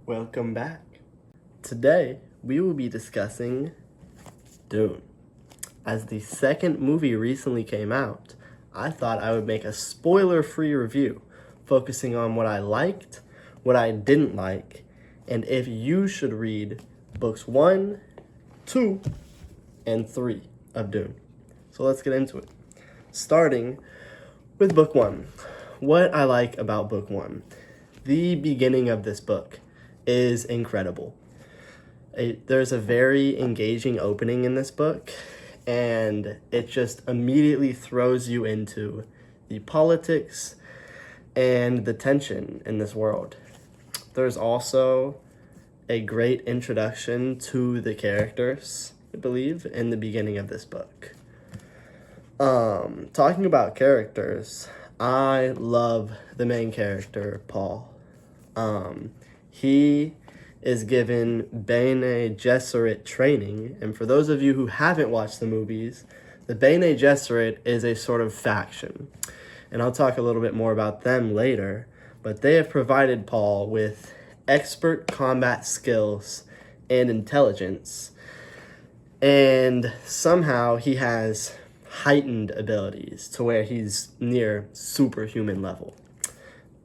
Welcome back. Today, we will be discussing Dune. As the second movie recently came out, I thought I would make a spoiler-free review, focusing on what I liked, what I didn't like, and if you should read books 1, 2, and 3 of Dune. So let's get into it. Starting with book 1. What I like about book 1. The beginning of this book is incredible. There's a very engaging opening in this book, and it just immediately throws you into the politics and the tension in this world. There's also a great introduction to the characters, I believe, in the beginning of this book. Talking about characters, I love the main character, Paul. He is given Bene Gesserit training, and for those of you who haven't watched the movies, the Bene Gesserit is a sort of faction, and I'll talk a little bit more about them later, but they have provided Paul with expert combat skills and intelligence, and somehow he has heightened abilities to where he's near superhuman level.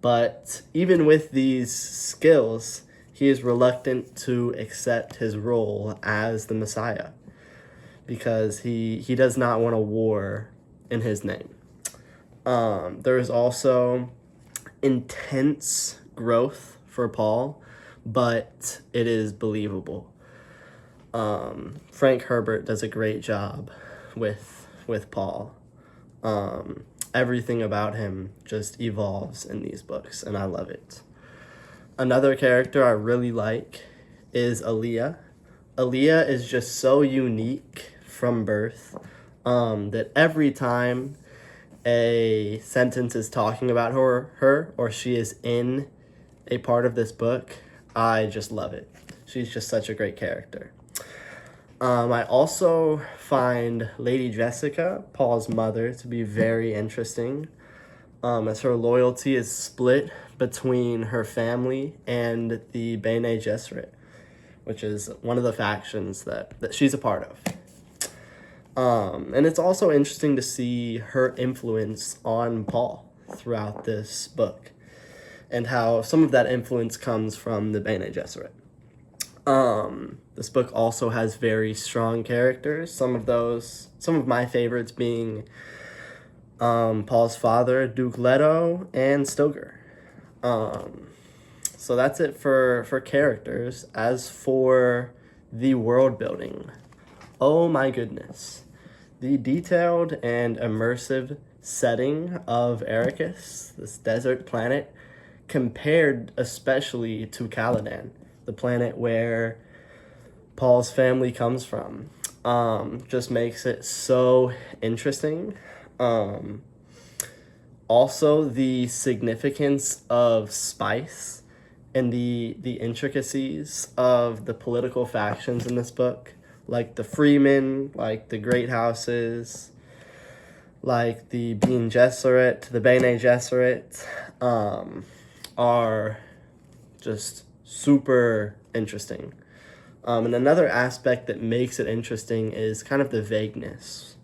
But even with these skills, he is reluctant to accept his role as the Messiah because he does not want a war in his name. There is also intense growth for Paul, but it is believable. Frank Herbert does a great job with Paul. Everything about him just evolves in these books, and I love it. Another character I really like is Aaliyah. Aaliyah is just so unique from birth that every time a sentence is talking about her or she is in a part of this book, I just love it. She's just such a great character. I also find Lady Jessica, Paul's mother, to be very interesting, as her loyalty is split between her family and the Bene Gesserit, which is one of the factions that she's a part of. And it's also interesting to see her influence on Paul throughout this book, and how some of that influence comes from the Bene Gesserit. This book also has very strong characters. Some of my favorites being Paul's father, Duke Leto, and Stoker. So that's it for characters. As for the world building, oh my goodness. The detailed and immersive setting of Arrakis, this desert planet, compared especially to Caladan, the planet where Paul's family comes from, just makes it so interesting. Also, the significance of spice and the intricacies of the political factions in this book, like the Freemen, like the Great Houses, like the Bene Gesserit, are just super interesting. And another aspect that makes it interesting is kind of the vagueness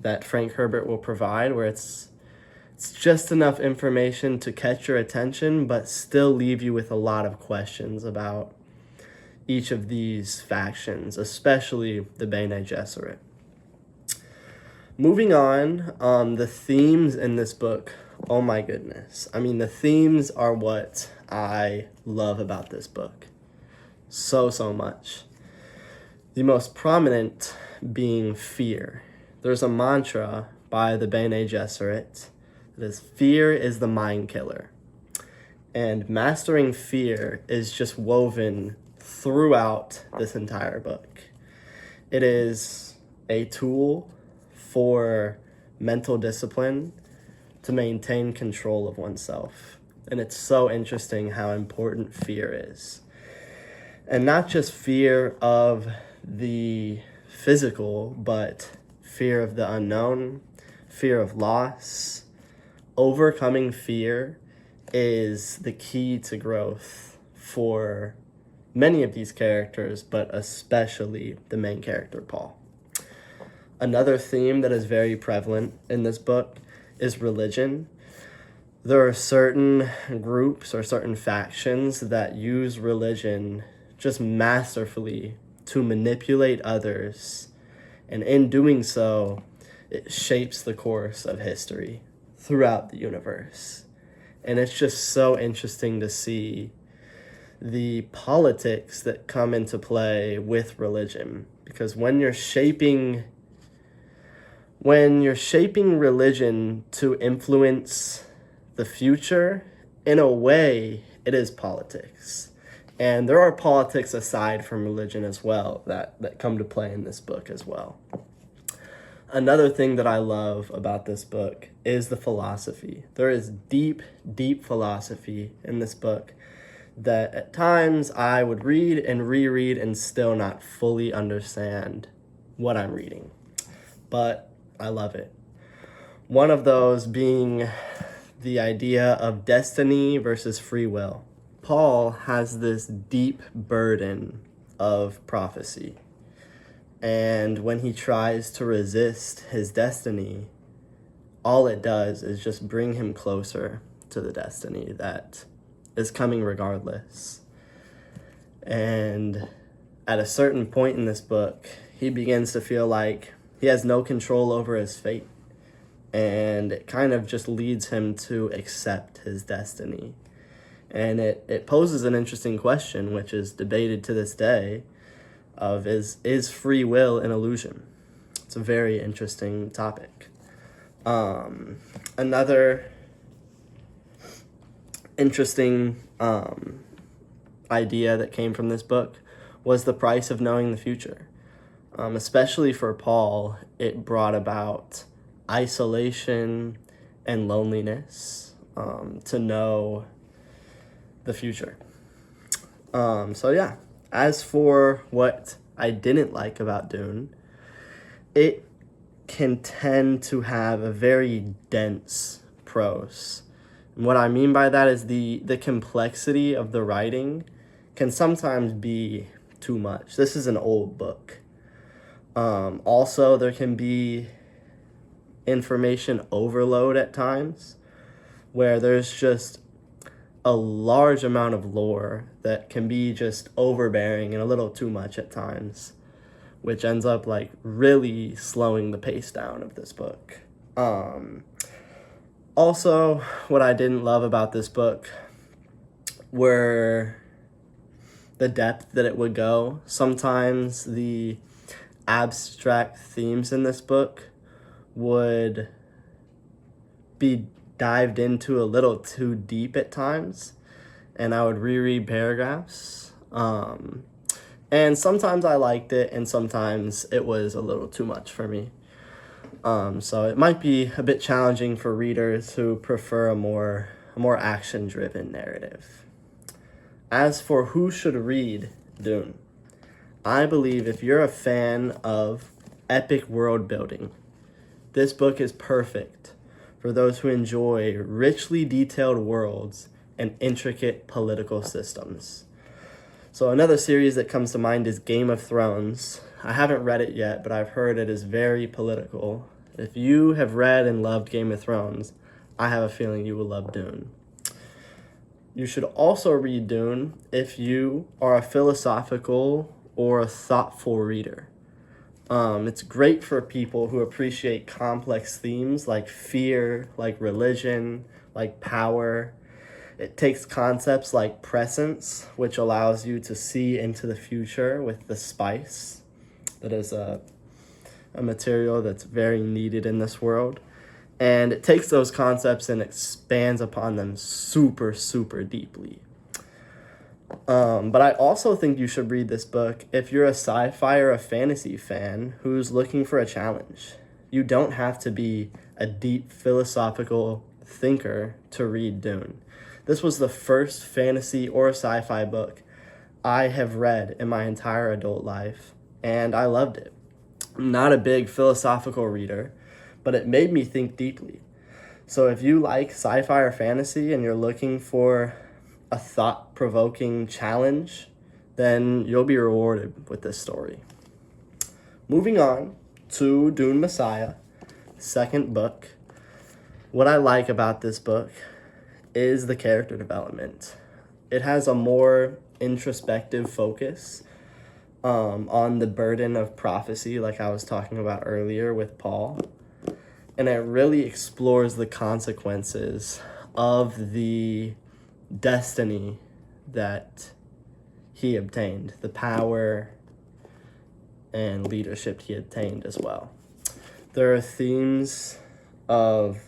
that Frank Herbert will provide, where it's just enough information to catch your attention, but still leave you with a lot of questions about each of these factions, especially the Bene Gesserit. Moving on, the themes in this book, oh my goodness. I mean, the themes are what I love about this book so much. The most prominent being fear. There's a mantra by the Bene Gesserit that is, fear is the mind killer. And mastering fear is just woven throughout this entire book. It is a tool for mental discipline to maintain control of oneself. And it's so interesting how important fear is. And not just fear of the physical, but fear of the unknown, fear of loss. Overcoming fear is the key to growth for many of these characters, but especially the main character, Paul. Another theme that is very prevalent in this book is religion. There are certain groups or certain factions that use religion just masterfully to manipulate others, and in doing so, it shapes the course of history throughout the universe. And it's just so interesting to see the politics that come into play with religion, because when you're shaping religion to influence the future, in a way, it is politics. And there are politics aside from religion as well that come to play in this book as well. Another thing that I love about this book is the philosophy. There is deep, deep philosophy in this book that at times I would read and reread and still not fully understand what I'm reading. But I love it. One of those being the idea of destiny versus free will. Paul has this deep burden of prophecy. And when he tries to resist his destiny, all it does is just bring him closer to the destiny that is coming regardless. And at a certain point in this book, he begins to feel like he has no control over his fate. And it kind of just leads him to accept his destiny. And it poses an interesting question, which is debated to this day, of is free will an illusion? It's a very interesting topic. Another interesting idea that came from this book was the price of knowing the future. Especially for Paul, it brought about isolation and loneliness to know the future. So yeah, as for what I didn't like about Dune, it can tend to have a very dense prose. And what I mean by that is the complexity of the writing can sometimes be too much. This is an old book. Also, there can be information overload at times where there's just a large amount of lore that can be just overbearing and a little too much at times, which ends up like really slowing the pace down of this book. Also, what I didn't love about this book were the depth that it would go. Sometimes the abstract themes in this book would be dived into a little too deep at times, and I would reread paragraphs. And sometimes I liked it, and sometimes it was a little too much for me. So it might be a bit challenging for readers who prefer a more action-driven narrative. As for who should read Dune, I believe if you're a fan of epic world building, this book is perfect for those who enjoy richly detailed worlds and intricate political systems. So another series that comes to mind is Game of Thrones. I haven't read it yet, but I've heard it is very political. If you have read and loved Game of Thrones, I have a feeling you will love Dune. You should also read Dune if you are a philosophical or a thoughtful reader. It's great for people who appreciate complex themes like fear, like religion, like power. It takes concepts like presence, which allows you to see into the future with the spice. That is a material that's very needed in this world. And it takes those concepts and expands upon them super, super deeply. But I also think you should read this book if you're a sci-fi or a fantasy fan who's looking for a challenge. You don't have to be a deep philosophical thinker to read Dune. This was the first fantasy or sci-fi book I have read in my entire adult life, and I loved it. I'm not a big philosophical reader, but it made me think deeply. So if you like sci-fi or fantasy and you're looking for a thought-provoking challenge, then you'll be rewarded with this story. Moving on to Dune Messiah, second book. What I like about this book is the character development. It has a more introspective focus on the burden of prophecy, like I was talking about earlier with Paul. And it really explores the consequences of the destiny that he obtained, the power and leadership he obtained as well. There are themes of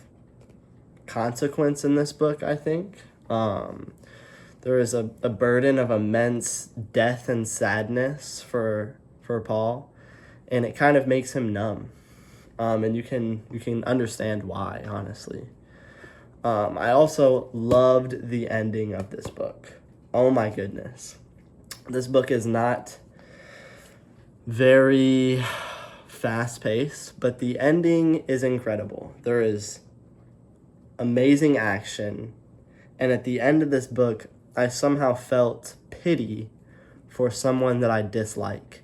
consequence in this book, I think. There is a burden of immense death and sadness for Paul, and it kind of makes him numb. And you can understand why, honestly. I also loved the ending of this book. Oh my goodness. This book is not very fast-paced, but the ending is incredible. There is amazing action, and at the end of this book, I somehow felt pity for someone that I dislike,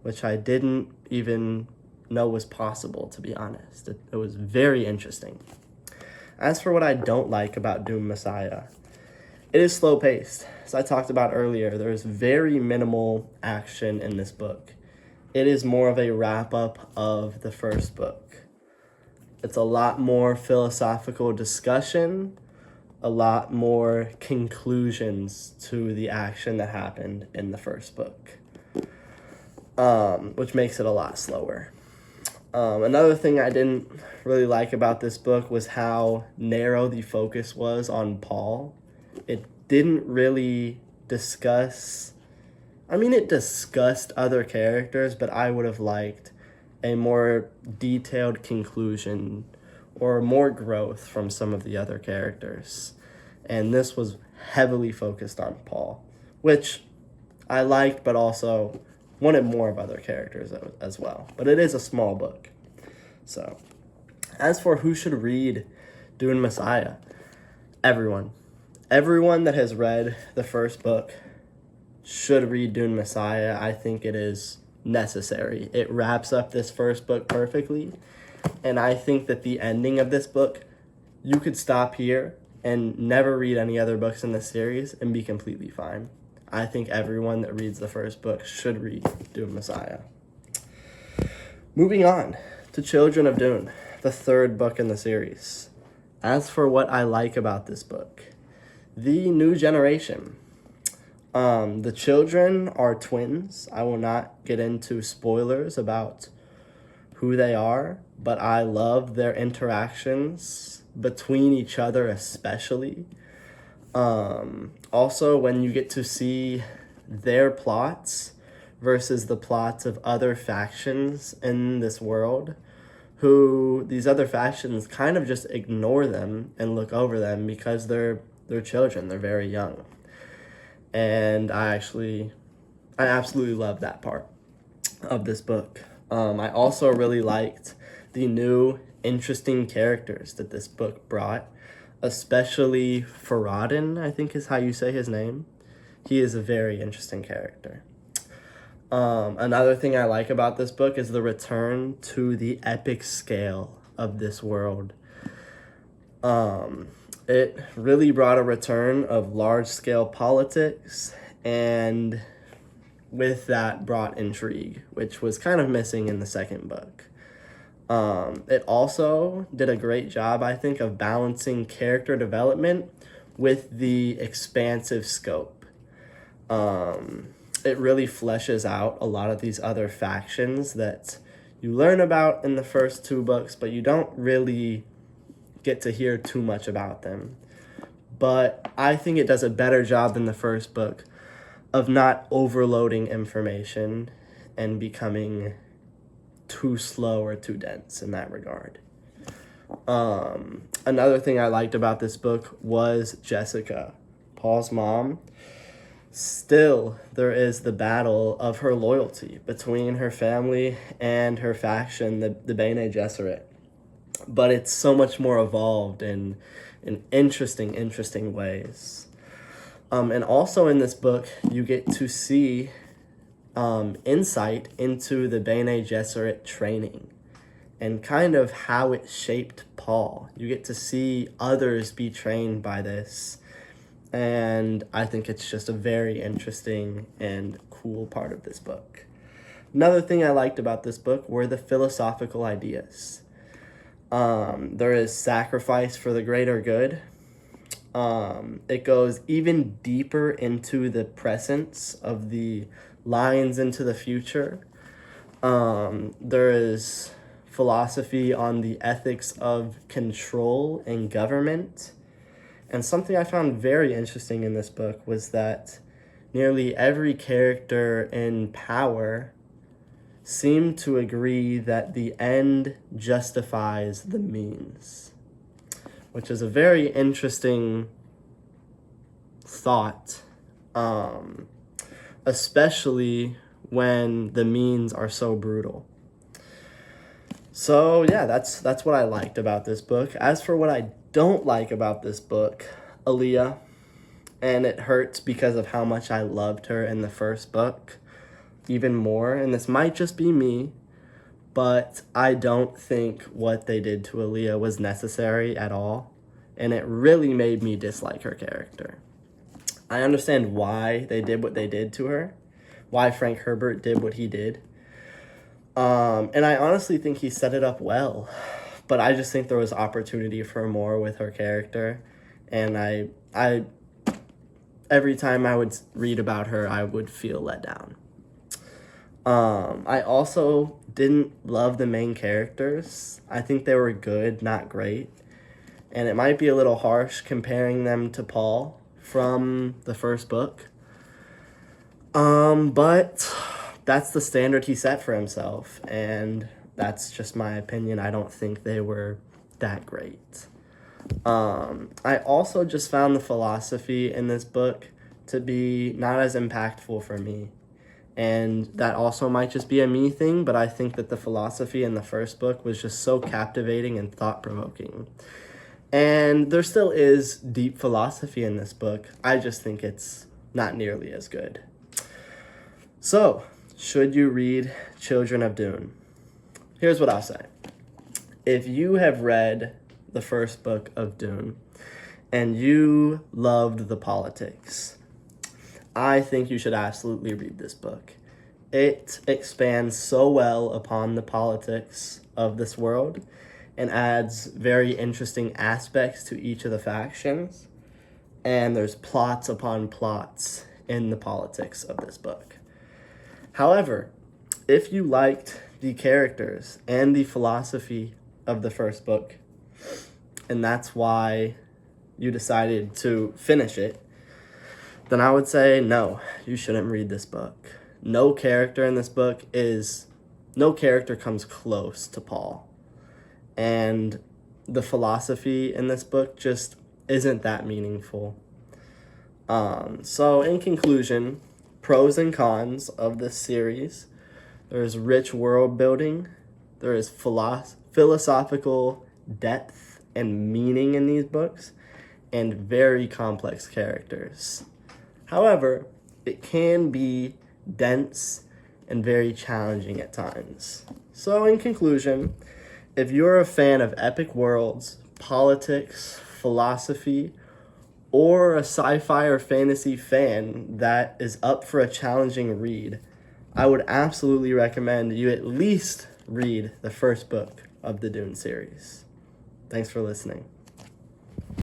which I didn't even know was possible, to be honest. It was very interesting. As for what I don't like about Dune Messiah, it is slow-paced. As I talked about earlier, there is very minimal action in this book. It is more of a wrap-up of the first book. It's a lot more philosophical discussion, a lot more conclusions to the action that happened in the first book, which makes it a lot slower. Another thing I didn't really like about this book was how narrow the focus was on Paul. It didn't really discuss... it discussed other characters, but I would have liked a more detailed conclusion or more growth from some of the other characters. And this was heavily focused on Paul, which I liked, but also wanted more of other characters as well. But it is a small book. So, as for who should read Dune Messiah, everyone. Everyone that has read the first book should read Dune Messiah. I think it is necessary. It wraps up this first book perfectly. And I think that the ending of this book, you could stop here and never read any other books in the series and be completely fine. I think everyone that reads the first book should read Dune Messiah. Moving on to Children of Dune, the third book in the series. As for what I like about this book, the new generation. The children are twins. I will not get into spoilers about who they are, but I love their interactions between each other especially. Also, when you get to see their plots versus the plots of other factions in this world, who these other factions kind of just ignore them and look over them because they're children, they're very young. And I absolutely love that part of this book. I also really liked the new interesting characters that this book brought, especially Faradin, I think is how you say his name. He is a very interesting character. Another thing I like about this book is the return to the epic scale of this world. It really brought a return of large-scale politics, and with that brought intrigue, which was kind of missing in the second book. It also did a great job, I think, of balancing character development with the expansive scope. It really fleshes out a lot of these other factions that you learn about in the first two books, but you don't really get to hear too much about them. But I think it does a better job than the first book of not overloading information and becoming too slow or too dense in that regard. Another thing I liked about this book was Jessica, Paul's mom. Still, there is the battle of her loyalty between her family and her faction, the Bene Gesserit. But it's so much more evolved in interesting ways. And also in this book, you get to see insight into the Bene Gesserit training and kind of how it shaped Paul. You get to see others be trained by this. And I think it's just a very interesting and cool part of this book. Another thing I liked about this book were the philosophical ideas. There is sacrifice for the greater good. It goes even deeper into the presence of the lines into the future. There is philosophy on the ethics of control and government. And something I found very interesting in this book was that nearly every character in power seemed to agree that the end justifies the means, which is a very interesting thought, especially when the means are so brutal. So yeah, that's what I liked about this book. As for what I don't like about this book, Aaliyah, and it hurts because of how much I loved her in the first book, even more, and this might just be me, but I don't think what they did to Aaliyah was necessary at all, and it really made me dislike her character. I understand why they did what they did to her, why Frank Herbert did what he did, and I honestly think he set it up well, but I just think there was opportunity for more with her character, and I every time I would read about her, I would feel let down. I also didn't love the main characters. I think they were good, not great. And it might be a little harsh comparing them to Paul from the first book. But that's the standard he set for himself. And that's just my opinion. I don't think they were that great. I also just found the philosophy in this book to be not as impactful for me. And that also might just be a me thing, but I think that the philosophy in the first book was just so captivating and thought-provoking. And there still is deep philosophy in this book. I just think it's not nearly as good. So, should you read Children of Dune? Here's what I'll say. If you have read the first book of Dune and you loved the politics, I think you should absolutely read this book. It expands so well upon the politics of this world and adds very interesting aspects to each of the factions. And there's plots upon plots in the politics of this book. However, if you liked the characters and the philosophy of the first book, and that's why you decided to finish it, then I would say no, you shouldn't read this book. No character comes close to Paul. And the philosophy in this book just isn't that meaningful. So in conclusion, pros and cons of this series. There's rich world building. There is philosophical depth and meaning in these books, and very complex characters. However, it can be dense and very challenging at times. So in conclusion, if you're a fan of epic worlds, politics, philosophy, or a sci-fi or fantasy fan that is up for a challenging read, I would absolutely recommend you at least read the first book of the Dune series. Thanks for listening.